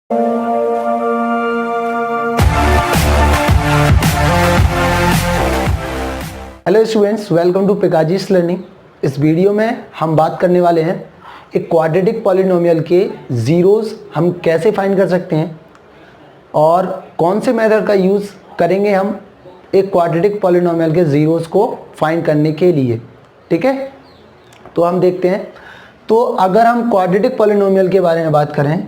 Hello students, welcome to पिकाजीस learning. इस video में हम बात करने वाले हैं एक क्वाड्रेटिक पॉलिनोमियल के ज़ीरोज़ हम कैसे फाइंड कर सकते हैं और कौन से मेथड का यूज़ करेंगे हम एक क्वाड्रेटिक पॉलिनोमियल के ज़ीरोज़ को फाइंड करने के लिए। ठीक है, तो हम देखते हैं। तो अगर हम क्वाड्रेटिक पॉलिनोमियल के बारे में बात करें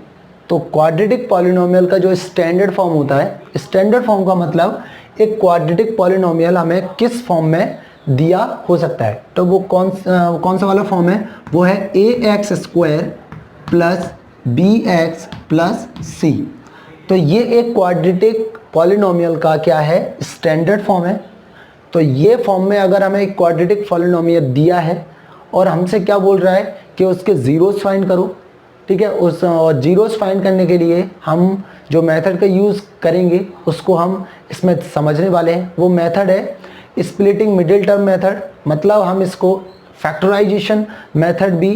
तो क्वाड्रेटिक पॉलिनोमियल का जो स्टैंडर्ड फॉर्म होता है, स्टैंडर्ड फॉर्म का मतलब एक क्वाड्रेटिक पॉलिनोमियल हमें किस फॉर्म में दिया हो सकता है। तो वो कौन सा वाला फॉर्म है? वो है ax square plus bx plus c। तो ये एक क्वाड्रेटिक पॉलिनोमियल का क्या है? स्टैंडर्ड फॉर्म है। तो ये फॉर्म में अगर हमें एक क्वाड्रेटिक पॉलिनोमियल दिया है और हमसे क्या बोल रहा है कि उसके ज़ीरोज़ फाइंड करो। ठीक है, उस ज़ीरोज़ फाइंड करने के लिए हम जो मेथड का यूज़ करेंगे उसको हम इसमें समझने वाले हैं। वो मेथड है स्प्लिटिंग मिडिल टर्म मेथड, मतलब हम इसको फैक्टराइजेशन मेथड भी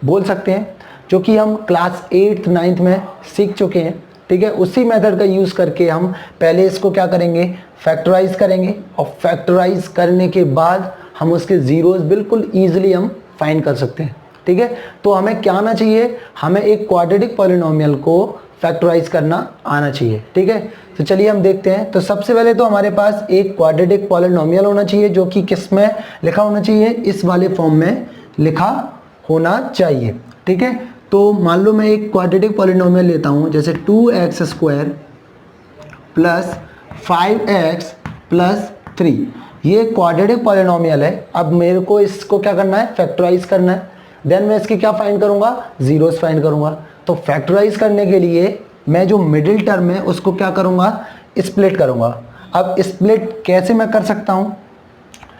बोल सकते हैं, जो कि हम क्लास 8th 9th में सीख चुके हैं। ठीक है, उसी मेथड का यूज़ करके हम पहले इसको क्या करेंगे? फैक्टराइज करेंगे और फैक्टराइज करने के बाद हम उसके ज़ीरोज़ बिल्कुल ईजिली हम फाइंड कर सकते हैं। ठीक है, तो हमें क्या आना चाहिए? हमें एक क्वाड्रेटिक पॉलिनोमियल को फैक्टराइज करना आना चाहिए। ठीक है, तो चलिए हम देखते हैं। तो सबसे पहले तो हमारे पास एक क्वाड्रेटिक पॉलिनोमियल होना चाहिए जो कि किस में लिखा होना चाहिए? इस वाले फॉर्म में लिखा होना चाहिए। ठीक है, तो मान लो मैं एक क्वाड्रेटिक पॉलिनोमियल लेता हूँ, जैसे 2x square plus 5x plus 3। ये क्वाड्रेटिक पॉलिनोमियल है। अब मेरे को इसको क्या करना है? फैक्टराइज करना है। देन मैं इसकी क्या फाइंड करूंगा? ज़ीरोज़ फाइंड करूंगा। तो फैक्टराइज करने के लिए मैं जो मिडिल टर्म है उसको क्या करूंगा? स्प्लिट करूंगा। अब स्प्लिट कैसे मैं कर सकता हूं?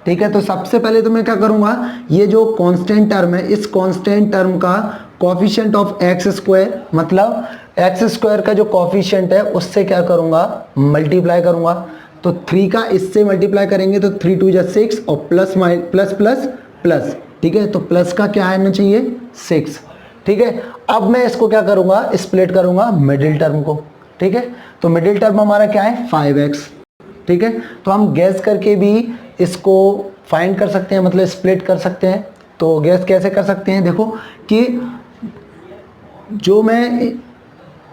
ठीक है, तो सबसे पहले तो मैं क्या करूंगा? ये जो कांस्टेंट टर्म है, इस कांस्टेंट टर्म का कोफिशिएंट ऑफ एक्स स्क्वायर, मतलब एक्स स्क्वायर का जो कोफिशिएंट है उससे क्या करूंगा? मल्टीप्लाई करूंगा। तो 3 का इससे मल्टीप्लाई करेंगे तो 3 2 जा 6 और प्लस प्लस प्लस प्लस। ठीक है, तो प्लस का क्या आना चाहिए? 6। ठीक है, अब मैं इसको क्या करूंगा? स्प्लिट करूंगा मिडिल टर्म को। ठीक है, तो मिडिल टर्म हमारा क्या है? 5x। ठीक है, तो हम गैस करके भी इसको फाइंड कर सकते हैं, मतलब स्प्लिट कर सकते हैं। तो गैस कैसे कर सकते हैं? देखो कि जो मैं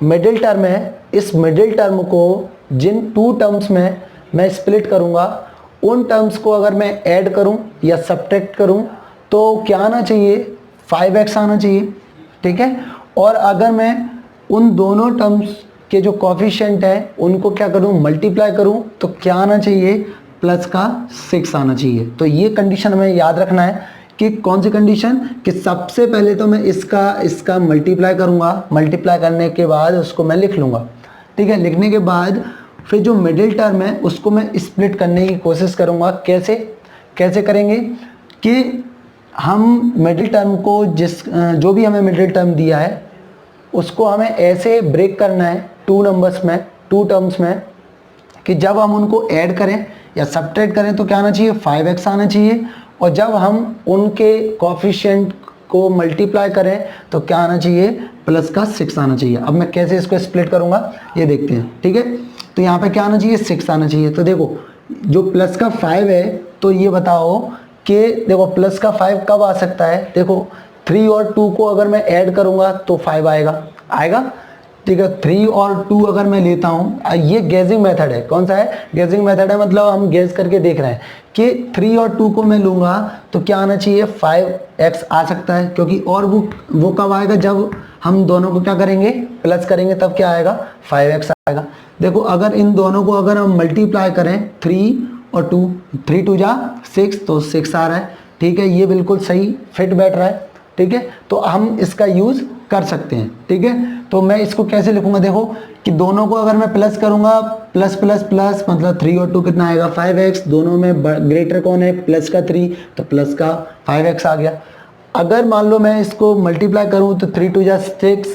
मिडिल टर्म है, इस मिडिल टर्म को जिन 2 टर्म्स में मैं स्प्लिट करूंगा, उन टर्म्स को अगर मैं ऐड करूं या सब्ट्रैक्ट करूं तो क्या आना चाहिए? 5x आना चाहिए। ठीक है, और अगर मैं उन दोनों टर्म्स के जो कोफिशिएंट है उनको क्या करूं? मल्टीप्लाई करूं तो क्या आना चाहिए? प्लस का 6 आना चाहिए। तो ये कंडीशन हमें याद रखना है कि कौन सी कंडीशन? कि सबसे पहले तो मैं इसका मल्टीप्लाई करूंगा, मल्टीप्लाई करने के बाद उसको मैं लिख लूँगा। ठीक है, लिखने के बाद फिर जो मिडिल टर्म है उसको मैं स्प्लिट करने की कोशिश करूँगा। कैसे करेंगे? कि हम मिडिल टर्म को जो भी हमें मिडिल टर्म दिया है उसको हमें ऐसे ब्रेक करना है 2 टर्म्स में कि जब हम उनको ऐड करें या सब्ट्रैक्ट करें तो क्या आना चाहिए? 5x आना चाहिए, और जब हम उनके कोफिशिएंट को मल्टीप्लाई करें तो क्या आना चाहिए? प्लस का 6 आना चाहिए। अब मैं कैसे इसको स्प्लिट करूंगा ये देखते हैं। ठीक है, तो यहाँ पे क्या आना चाहिए? 6 आना चाहिए। तो देखो जो प्लस का 5 है, तो ये बताओ कि देखो प्लस का 5 कब आ सकता है? देखो 3 और 2 को अगर मैं ऐड करूंगा तो 5 आएगा। ठीक है, 3 और 2 अगर मैं लेता हूँ, ये गेजिंग मेथड है। कौन सा है? गेजिंग मेथड है, मतलब हम गेज करके देख रहे हैं कि 3 और 2 को मैं लूँगा तो क्या आना चाहिए? 5x आ सकता है, क्योंकि और वो कब आएगा? जब हम दोनों को क्या करेंगे? प्लस करेंगे, तब क्या आएगा? 5x आएगा। देखो अगर इन दोनों को अगर हम मल्टीप्लाई करें 3 और 2, 3 2 जा 6 तो 6 आ रहा है। ठीक है, ये बिल्कुल सही फिट बैठ रहा है। ठीक है, तो हम इसका यूज़ कर सकते हैं। ठीक है, तो मैं इसको कैसे लिखूंगा? देखो कि दोनों को अगर मैं प्लस करूंगा, प्लस प्लस प्लस मतलब 3 और 2 कितना आएगा? 5x। दोनों में ग्रेटर कौन है? प्लस का 3, तो प्लस का 5x आ गया। अगर मान लो मैं इसको मल्टीप्लाई करूं तो 3 2 जा 6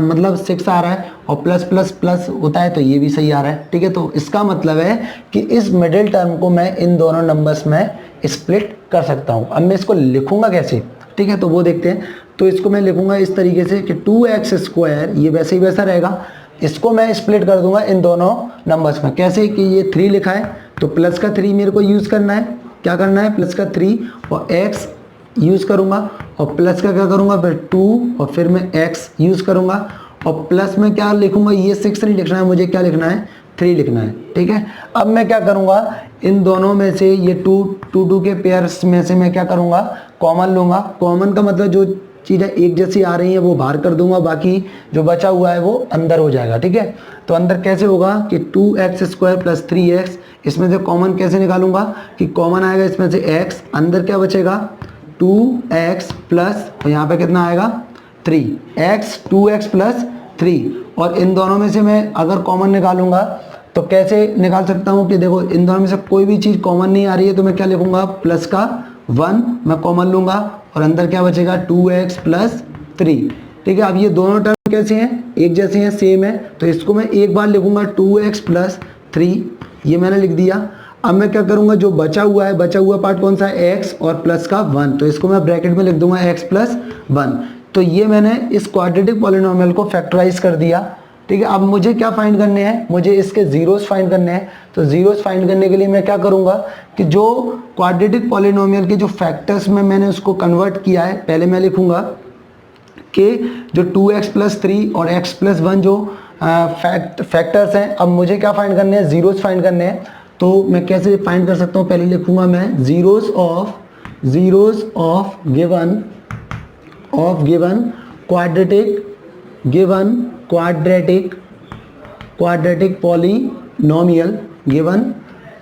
मतलब 6 आ रहा है, और प्लस प्लस प्लस होता है तो ये भी सही आ रहा है। ठीक है, तो इसका मतलब है कि इस मिडिल टर्म को मैं इन दोनों नंबर्स में स्प्लिट कर सकता हूं। अब मैं इसको लिखूंगा कैसे? ठीक है, तो वो देखते हैं। तो इसको मैं लिखूंगा इस तरीके से कि 2x², ये वैसे ही वैसा रहेगा, इसको मैं स्प्लिट कर दूंगा इन दोनों नंबर्स में। कैसे कि ये 3 लिखा है तो प्लस का 3 मेरे को यूज़ करना है, क्या करना है प्लस का 3 और x यूज़ करूंगा और प्लस का क्या करूंगा फिर 2 और फिर मैं x यूज़ करूंगा और प्लस में क्या लिखूंगा, ये 6 नहीं लिखना है मुझे, क्या लिखना है 3 लिखना है। ठीक है, अब मैं क्या करूंगा इन दोनों में से ये 2 के पेयर्स में से मैं क्या करूंगा कॉमन लूंगा। कॉमन का मतलब जो चीज़ें एक जैसी आ रही हैं वो बाहर कर दूंगा, बाकी जो बचा हुआ है वो अंदर हो जाएगा। ठीक है, तो अंदर कैसे होगा कि 2x² प्लस 3x, इसमें से कॉमन कैसे निकालूंगा कि कॉमन आएगा इसमें से x, अंदर क्या बचेगा 2x प्लस यहाँ पे कितना आएगा 3x, 2x प्लस 3। और इन दोनों में से मैं अगर कॉमन निकालूंगा तो कैसे निकाल सकता हूँ कि देखो इन दोनों में से कोई भी चीज़ कॉमन नहीं आ रही है तो मैं क्या लिखूंगा प्लस का 1 मैं कॉमन लूंगा और अंदर क्या बचेगा 2x प्लस 3। ठीक है, अब ये दोनों टर्म कैसे हैं, एक जैसे हैं, सेम है, तो इसको मैं एक बार लिखूंगा 2x प्लस 3, ये मैंने लिख दिया। अब मैं क्या करूंगा जो बचा हुआ है, बचा हुआ पार्ट कौन सा है x और प्लस का 1, तो इसको मैं ब्रैकेट में लिख दूंगा x प्लस 1। तो ये मैंने इस क्वाड्रेटिक पॉलिनोमियल को फैक्टराइज कर दिया। ठीक है, अब मुझे क्या फाइंड करने हैं, मुझे इसके जीरोस फाइंड करने हैं। तो जीरोस फाइंड करने के लिए मैं क्या करूंगा कि जो क्वाड्रेटिक पॉलिनोमियल के जो फैक्टर्स में मैंने उसको कन्वर्ट किया है, पहले मैं लिखूंगा कि जो 2x प्लस 3 और x प्लस 1 जो फैक्टर्स हैं, अब मुझे क्या फाइंड करने हैं, जीरोस फाइंड करने हैं। तो मैं कैसे फाइंड कर सकता हूँ, पहले लिखूंगा मैं zeros of given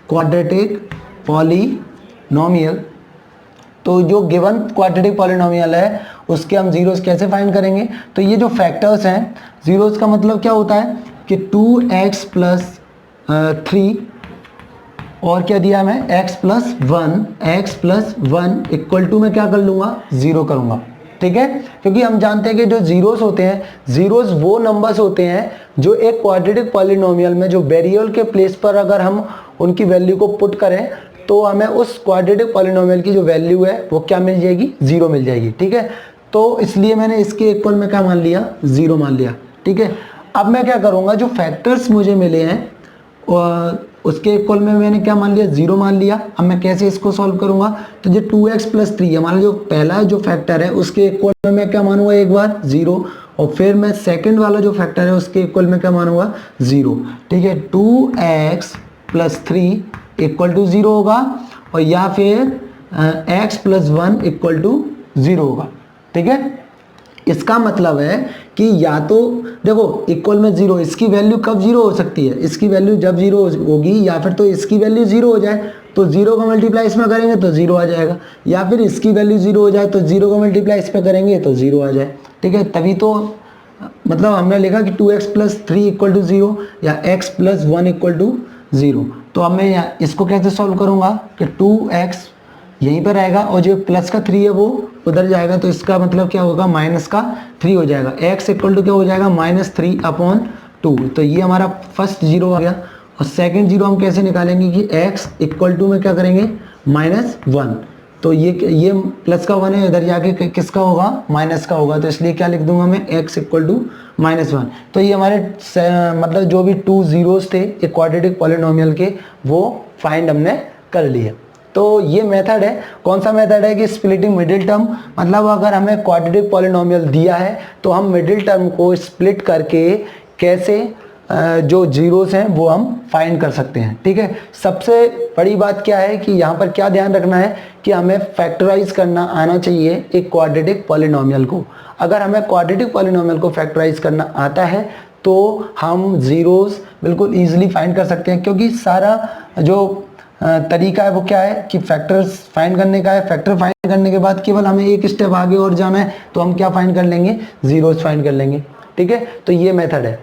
quadratic polynomial. तो जो गिवन क्वाड्रेटिक पॉलिनोमियल है उसके हम जीरोस कैसे फाइंड करेंगे, तो ये जो फैक्टर्स हैं, जीरोस का मतलब क्या होता है कि 2x प्लस 3 और क्या दिया मैं x प्लस 1 इक्वल टू मैं क्या कर लूँगा 0 करूँगा। ठीक है, क्योंकि हम जानते हैं कि जो जीरोस होते हैं, जीरोस वो नंबर्स होते हैं जो एक क्वाड्रेटिक पॉलिनोमियल में जो वेरिएबल के प्लेस पर अगर हम उनकी वैल्यू को पुट करें तो हमें उस क्वाड्रेटिक पॉलिनोमियल की जो वैल्यू है वो क्या मिल जाएगी, 0 मिल जाएगी। ठीक है, तो इसलिए मैंने इसके इक्वल में क्या मान लिया, 0 मान लिया। ठीक है, अब मैं क्या करूँगा जो फैक्टर्स मुझे मिले हैं और उसके इक्वल में मैंने क्या मान लिया, 0 मान लिया। अब मैं कैसे इसको सॉल्व करूंगा, तो जो 2x प्लस 3 हमारा जो पहला जो फैक्टर है उसके इक्वल में मैं क्या मानूंगा एक बार 0, और फिर मैं सेकंड वाला जो फैक्टर है उसके इक्वल में क्या मानूंगा 0। ठीक है, 2x प्लस 3 इक्वल टू 0 होगा और या फिर x प्लस 1 इक्वल टू 0 होगा। ठीक है, इसका मतलब है कि या तो देखो इक्वल में 0, इसकी वैल्यू कब 0 हो सकती है, इसकी वैल्यू जब 0 होगी, या फिर तो इसकी वैल्यू 0 हो जाए तो 0 का मल्टीप्लाई इसमें करेंगे तो 0 आ जाएगा, या फिर इसकी वैल्यू 0 हो जाए तो 0 का मल्टीप्लाई इस पर करेंगे तो 0 आ जाए। ठीक है, तभी तो मतलब हमने लिखा कि 2x प्लस 3 इक्वल टू 0 या x प्लस 1 इक्वल टू 0। तो अब मैं इसको कैसे सॉल्व करूँगा कि 2x यहीं पर आएगा और जो प्लस का 3 है वो उधर जाएगा, तो इसका मतलब क्या होगा माइनस का 3 हो जाएगा। x इक्वल टू क्या हो जाएगा -3/2। तो ये हमारा फर्स्ट 0 आ गया। और सेकंड 0 हम कैसे निकालेंगे कि x इक्वल टू में क्या करेंगे -1। तो ये प्लस का 1 है, इधर जाके किसका होगा माइनस का होगा, तो इसलिए क्या लिख दूंगा मैं x इक्वल टू -1। तो ये हमारे मतलब जो भी 2 जीरोस थे एक क्वाड्रेटिक पॉलिनोमियल के वो फाइंड हमने कर लिए। तो ये मेथड है, कौन सा मेथड है कि स्प्लिटिंग मिडिल टर्म, मतलब अगर हमें क्वाड्रेटिक पॉलिनोमियल दिया है तो हम मिडिल टर्म को स्प्लिट करके कैसे जो जीरोस हैं वो हम फाइंड कर सकते हैं। ठीक है, सबसे बड़ी बात क्या है कि यहाँ पर क्या ध्यान रखना है कि हमें फैक्टराइज करना आना चाहिए एक क्वाड्रेटिक पॉलिनोमियल को। अगर हमें क्वाड्रेटिक पॉलिनोमियल को फैक्टराइज करना आता है तो हम जीरोस बिल्कुल ईजिली फाइंड कर सकते हैं, क्योंकि सारा जो तरीका है वो क्या है कि फैक्टर्स फाइंड करने का है। फैक्टर फाइंड करने के बाद केवल हमें एक स्टेप आगे और जाना है, तो हम क्या फाइंड कर लेंगे, जीरोस फाइंड कर लेंगे। ठीक है, तो ये मेथड है।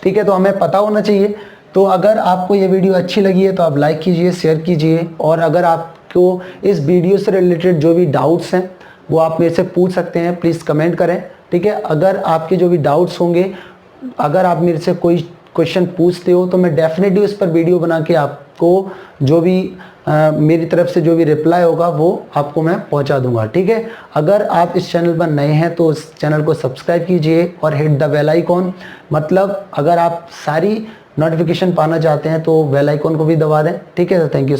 ठीक है, तो हमें पता होना चाहिए। तो अगर आपको ये वीडियो अच्छी लगी है तो आप लाइक कीजिए, शेयर कीजिए, और अगर आपको इस वीडियो से रिलेटेड जो भी डाउट्स हैं वो आप मेरे से पूछ सकते हैं, प्लीज़ कमेंट करें। ठीक है, अगर आपके जो भी डाउट्स होंगे, अगर आप मेरे से कोई क्वेश्चन पूछते हो तो मैं डेफिनेटली उस पर वीडियो बना के आपको जो भी मेरी तरफ से जो भी रिप्लाई होगा वो आपको मैं पहुंचा दूंगा, ठीक है। अगर आप इस चैनल पर नए हैं तो इस चैनल को सब्सक्राइब कीजिए और हिट द बेल आइकॉन, मतलब अगर आप सारी नोटिफिकेशन पाना चाहते हैं तो बेल आइकॉन को भी दबा दें, ठीक है। Thank you.